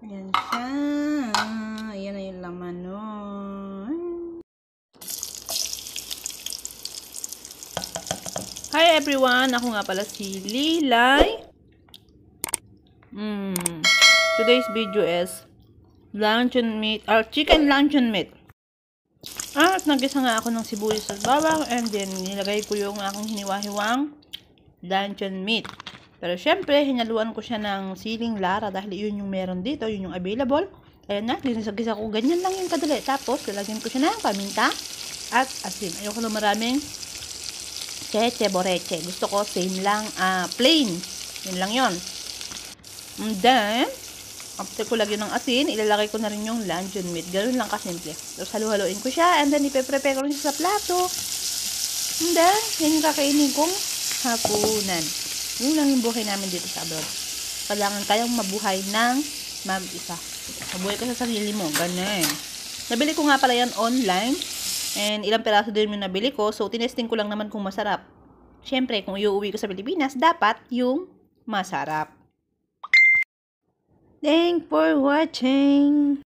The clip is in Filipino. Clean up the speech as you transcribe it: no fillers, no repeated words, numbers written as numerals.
Ayan siya. Ayan na yung laman nun. Hi everyone! Ako nga pala si Lilay. Today's video is luncheon meat, or chicken luncheon meat. At nagisa nga ako ng sibuyas at bawang, and then nilagay ko yung aking hiniwa-hiwang luncheon meat. Pero syempre, hinaluan ko siya ng siling lara dahil yun yung meron dito, yun yung available. Ayan na, ginisagisa ko, ganyan lang yung kadali. Tapos, lalagyan ko siya ng paminta at asin. Ayoko na maraming cheche, boreche. Gusto ko same lang, plain. Yun lang yun. And then, after ko lagyan ng asin, ilalagay ko na rin yung luncheon meat. Ganun lang kasimple. Tapos halu-haluin ko siya, and then ipe-prepare ko rin siya sa plato. And then, yan yung kakainin kong hapunan. Yun lang yung buhay namin dito sa abroad. Kailangan kayong mabuhay ng mag-isa. Mabuhay ka sa sarili mo. Ganun. Nabili ko nga pala yan online. And ilang peraso din yung nabili ko. So, tinesting ko lang naman kung masarap. Siyempre, kung iuwi ko sa Pilipinas, dapat yung masarap. Thanks for watching.